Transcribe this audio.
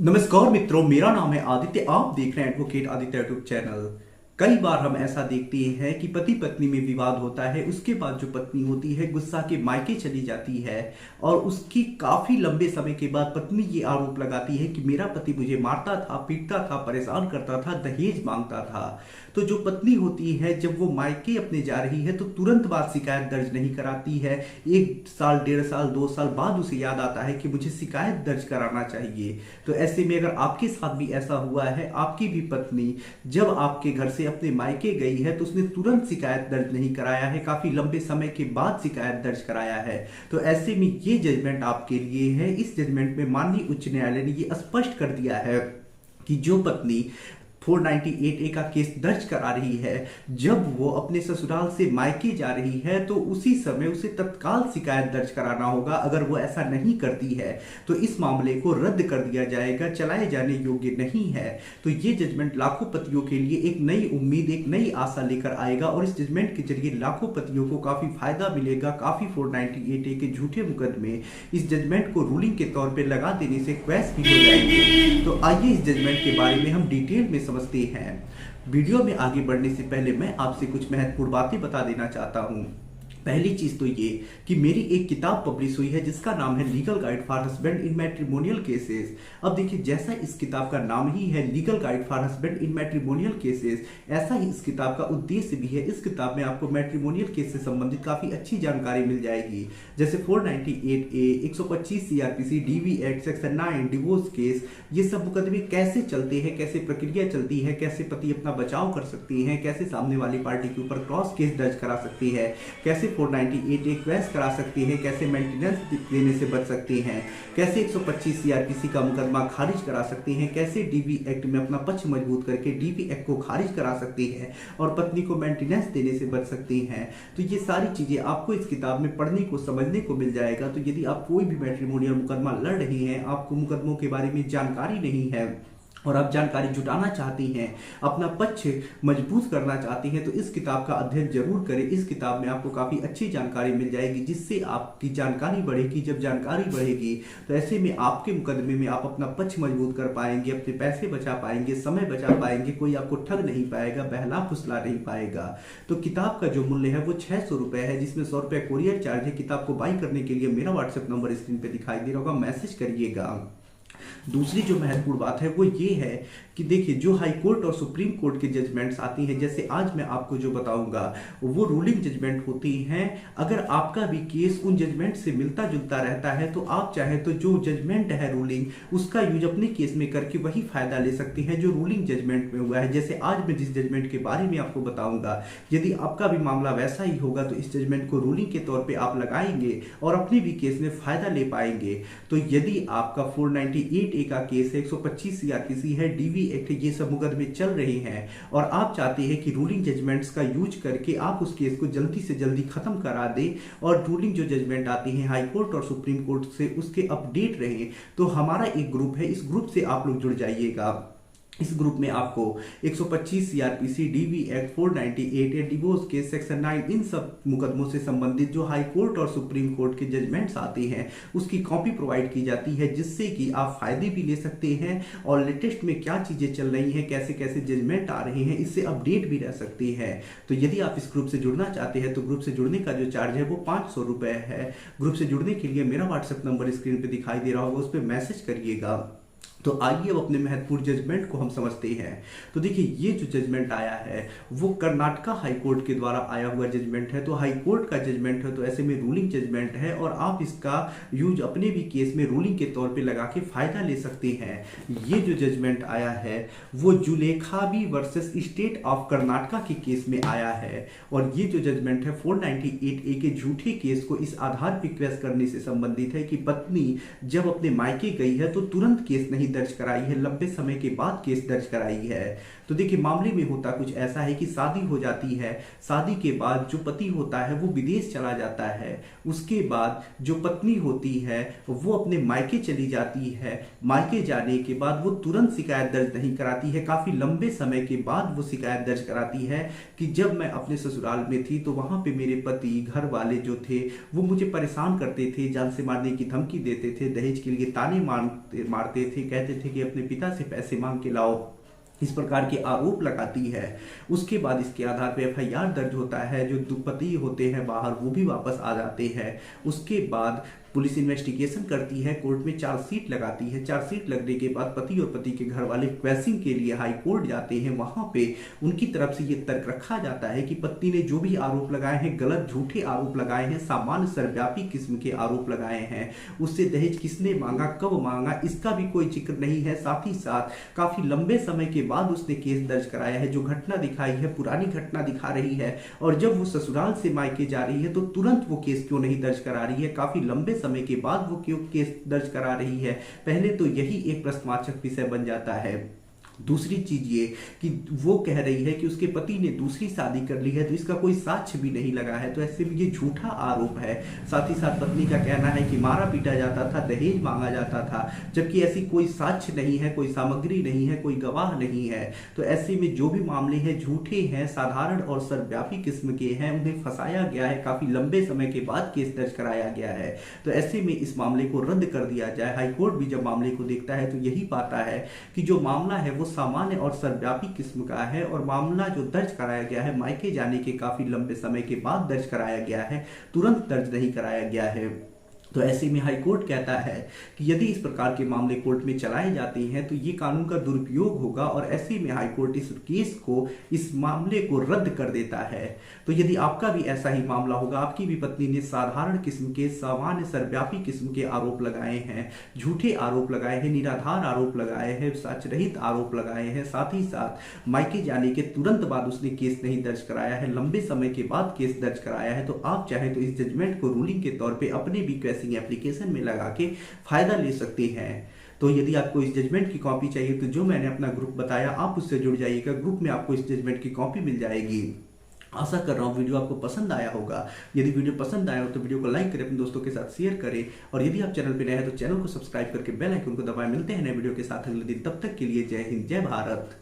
नमस्कार मित्रों, मेरा नाम है आदित्य। आप देख रहे हैं एडवोकेट आदित्य यूट्यूब चैनल। कई बार हम ऐसा देखते हैं कि पति पत्नी में विवाद होता है, उसके बाद जो पत्नी होती है गुस्सा के मायके चली जाती है और उसकी काफी लंबे समय के बाद पत्नी ये आरोप लगाती है कि मेरा पति मुझे मारता था, पीटता था, परेशान करता था, दहेज मांगता था। तो जो पत्नी होती है जब वो मायके अपने जा रही है तो तुरंत बाद शिकायत दर्ज नहीं कराती है। 1 साल, 1.5 साल, 2 साल बाद उसे याद आता है कि मुझे शिकायत दर्ज कराना चाहिए। तो ऐसे में अगर आपके साथ भी ऐसा हुआ है, आपकी भी पत्नी जब आपके घर से अपने मायके गई है तो उसने तुरंत शिकायत दर्ज नहीं कराया है, काफी लंबे समय के बाद शिकायत दर्ज कराया है, तो ऐसे में ये जजमेंट आपके लिए है। इस जजमेंट में माननीय उच्च न्यायालय ने ये स्पष्ट कर दिया है कि जो पत्नी 498A का केस दर्ज करा रही है, जब वो अपने ससुराल से मायके जा रही है तो उसी समय उसे तत्काल शिकायत दर्ज कराना होगा। अगर वो ऐसा नहीं करती है तो इस मामले को रद्द कर दिया जाएगा, चलाए जाने योग्य नहीं है। तो ये जजमेंट लाखों पतियों के लिए एक नई उम्मीद, एक नई आशा लेकर आएगा और इस जजमेंट के जरिए लाखों पतियों को काफी फायदा मिलेगा। काफी 498A के झूठे मुकदमे इस जजमेंट को रूलिंग के तौर पर लगा देने से क्वैश भी हो जाएंगे। तो आइए इस जजमेंट के बारे में हम डिटेल में समझते हैं। वीडियो में आगे बढ़ने से पहले मैं आपसे कुछ महत्वपूर्ण बातें बता देना चाहता हूं। पहली चीज तो ये कि मेरी एक किताब पब्लिश हुई है जिसका नाम है legal guide for husband in matrimonial cases. अब देखिए, जैसा इस किताब का नाम ही है legal guide for husband in matrimonial cases, ऐसा ही इस किताब का उद्देश्य भी है। इस किताब में आपको मैट्रिमोनियल केस से संबंधित काफी अच्छी जानकारी मिल जाएगी, जैसे 498A, 125 CRPC, DV act, section 9, divorce case, ये सब मुकदमे कैसे चलते हैं, कैसे प्रक्रिया चलती है, कैसे पति अपना बचाव कर सकती है, कैसे सामने वाली पार्टी के ऊपर क्रॉस केस दर्ज करा सकती है, कैसे 498A क्वेश करा सकती है, कैसे मेंटेनेंस देने से बच सकती हैं, कैसे 125 CRPC का मुकदमा खारिज करा सकती हैं, कैसे DV एक्ट में अपना पक्ष मजबूत करके DV एक्ट को खारिज करा सकती है और पत्नी को मेंटेनेंस देने से बच सकती हैं। तो ये सारी चीजें आपको इस किताब में पढ़ने को, समझने को मिल जाएगा। तो यदि आप कोई भी मैट्रिमोनियल मुकदमा लड़ रही हैं, आपको मुकदमों के बारे में जानकारी नहीं है और आप जानकारी जुटाना चाहती हैं, अपना पक्ष मजबूत करना चाहती हैं, तो इस किताब का अध्ययन जरूर करें। इस किताब में आपको काफ़ी अच्छी जानकारी मिल जाएगी जिससे आपकी जानकारी बढ़ेगी। जब जानकारी बढ़ेगी तो ऐसे में आपके मुकदमे में आप अपना पक्ष मजबूत कर पाएंगे, अपने पैसे बचा पाएंगे, समय बचा पाएंगे, कोई आपको ठग नहीं पाएगा, बहला फुसला नहीं पाएगा। तो किताब का जो मूल्य है वो 600 रुपये है, जिसमें 100 रुपये कोरियर चार्ज है। किताब को बाई करने के लिए मेरा व्हाट्सएप नंबर स्क्रीन पर दिखाई दे रहा होगा, मैसेज करिएगा। दूसरी जो महत्वपूर्ण बात है वो ये है कि देखिए, जो हाई कोर्ट और सुप्रीम कोर्ट के जजमेंट्स आती हैं, जैसे आज मैं आपको जो बताऊंगा वो रूलिंग जजमेंट होती हैं। अगर आपका भी केस उन जजमेंट से मिलता जुलता रहता है तो आप चाहे तो जो जजमेंट है रूलिंग, उसका यूज अपने केस में करके वही फायदा ले सकते हैं जो रूलिंग जजमेंट में हुआ है। जैसे आज मैं जिस जजमेंट के बारे में आपको बताऊंगा, यदि आपका भी मामला वैसा ही होगा तो इस जजमेंट को रूलिंग के तौर पर आप लगाएंगे और अपने भी केस में फायदा ले पाएंगे। तो यदि आपका 498A का केस है, 125 CRPC है, DV एक्ट, ये सब मुकदमे चल रहे हैं और आप चाहते हैं कि रूलिंग जजमेंट्स का यूज करके आप उस केस को जल्दी से जल्दी खत्म करा दें और रूलिंग जो जजमेंट आती हैं हाई कोर्ट और सुप्रीम कोर्ट से उसके अपडेट रहे, तो हमारा एक ग्रुप है, इस ग्रुप से आप लोग जुड़ जाइएगा। इस ग्रुप में आपको 125 CRPC, DV act, 498A, divorce case, section 9, इन सब मुकदमों से संबंधित जो हाई कोर्ट और सुप्रीम कोर्ट के जजमेंट्स आते हैं उसकी कॉपी प्रोवाइड की जाती है, जिससे कि आप फायदे भी ले सकते हैं और लेटेस्ट में क्या चीजें चल रही हैं, कैसे कैसे जजमेंट आ रहे हैं, इससे अपडेट भी रह सकती है। तो यदि आप इस ग्रुप से जुड़ना चाहते हैं तो ग्रुप से जुड़ने का जो चार्ज है वो 500 रुपये है। ग्रुप से जुड़ने के लिए मेरा व्हाट्सएप नंबर स्क्रीन पर दिखाई दे रहा होगा, उस पर मैसेज करिएगा। तो आइए अब अपने महत्वपूर्ण जजमेंट को हम समझते हैं। तो देखिए, ये जो जजमेंट आया है वो कर्नाटका हाई कोर्ट के द्वारा आया हुआ जजमेंट है। तो हाई कोर्ट का जजमेंट है तो ऐसे में रूलिंग जजमेंट है और आप इसका यूज अपने भी केस में रूलिंग के तौर पे लगा के फायदा ले सकते हैं। ये जो जजमेंट आया है वो जुलेखाबी वर्सेस स्टेट ऑफ कर्नाटका के केस में आया है और ये जो जजमेंट है 498A के झूठे केस को इस आधार पर क्वेश करने से संबंधित है कि पत्नी जब अपने मायके गई है तो तुरंत केस नहीं दर्ज कराई है, लंबे समय के बाद केस दर्ज कराई है। तो देखिए, मामले में होता कुछ ऐसा है कि शादी हो जाती है, शादी के बाद जो पति होता है वो विदेश चला जाता है, उसके बाद जो पत्नी होती है वो अपने मायके चली जाती है। मायके जाने के बाद वो तुरंत शिकायत दर्ज नहीं कराती है, काफी लंबे समय के बाद वो शिकायत दर्ज कराती है कि जब मैं अपने ससुराल में थी तो वहां पे मेरे पति, घर वाले जो थे वो मुझे परेशान करते थे, जान से मारने की धमकी देते थे, दहेज के लिए ताने मारते थे, के कहते थे कि अपने पिता से पैसे मांग के लाओ, इस प्रकार के आरोप लगाती है। उसके बाद इसके आधार पर एफआईआर दर्ज होता है। जो पति होते हैं बाहर वो भी वापस आ जाते हैं। उसके बाद पुलिस इन्वेस्टिगेशन करती है, कोर्ट में चार्जशीट लगाती है। चार्जशीट लगने के बाद पति और पति के घर वाले क्वेश्चन के लिए हाई कोर्ट जाते हैं। वहां पे उनकी तरफ से ये तर्क रखा जाता है कि पत्नी ने जो भी आरोप लगाए हैं गलत झूठे आरोप लगाए हैं, सामान्य सर्वव्यापी किस्म के आरोप लगाए हैं। उससे दहेज किसने मांगा, कब मांगा, इसका भी कोई जिक्र नहीं है। साथ ही साथ काफी लंबे समय के बाद उसने केस दर्ज कराया है। जो घटना दिखाई है पुरानी घटना दिखा रही है, और जब वो ससुराल से मायके जा रही है तो तुरंत वो केस क्यों नहीं दर्ज करा रही है, काफी लंबे समय के बाद वो क्यों केस दर्ज करा रही है। पहले तो यही एक प्रश्नवाचक विषय बन जाता है। दूसरी चीज ये कि वो कह रही है कि उसके पति ने दूसरी शादी कर ली है, तो इसका कोई साक्ष्य भी नहीं लगा है, तो ऐसे में ये झूठा आरोप है। साथ ही साथ पत्नी का कहना है कि मारा पीटा जाता था, दहेज मांगा जाता था, जबकि ऐसी कोई साक्ष्य नहीं है, कोई सामग्री नहीं है, कोई गवाह नहीं है। तो ऐसे में जो भी मामले हैं झूठे हैं, साधारण और सर्वव्यापी किस्म के हैं, उन्हें फंसाया गया है, काफी लंबे समय के बाद केस दर्ज कराया गया है। तो ऐसे में इस मामले को रद्द कर दिया जाए। हाईकोर्ट भी जब मामले को देखता है तो यही पाता है कि जो मामला है वो सामान्य और सर्वव्यापी किस्म का है, और मामला जो दर्ज कराया गया है मायके जाने के काफी लंबे समय के बाद दर्ज कराया गया है, तुरंत दर्ज नहीं कराया गया है। तो ऐसे में हाईकोर्ट कहता है कि यदि इस प्रकार के मामले कोर्ट में चलाए जाते हैं तो ये कानून का दुरुपयोग होगा, और ऐसे में हाईकोर्ट इस केस को, इस मामले को रद्द कर देता है। तो यदि आपका भी ऐसा ही मामला होगा, आपकी भी पत्नी ने साधारण किस्म के, सामान्य सर्वव्यापी किस्म के आरोप लगाए हैं, झूठे आरोप लगाए हैं, निराधार आरोप लगाए हैं, सच रहित आरोप लगाए हैं, साथ ही साथ मायके जाने के तुरंत बाद उसने केस नहीं दर्ज कराया है, लंबे समय के बाद केस दर्ज कराया है, तो आप चाहे तो इस जजमेंट को रूलिंग के तौर पर अपने भी एप्लीकेशन में लगा के फायदा ले सकते हैं। तो यदि आपको इस जजमेंट की कॉपी चाहिए तो जो मैंने अपना ग्रुप बताया आप उससे जुड़ जाइएगा। ग्रुप में आपको इस जजमेंट की कॉपी मिल जाएगी। आशा कर रहा हूँ वीडियो आपको पसंद आया होगा। यदि वीडियो पसंद आया हो तो वीडियो को लाइक करें, अपने दोस्तों के साथ शेयर करें, और यदि आप चैनल पर नए हैं तो चैनल को सब्सक्राइब करके बेल आइकन को दबाएं। मिलते हैं नए वीडियो के साथ अगले दिन, तब तक के लिए जय हिंद, जय भारत।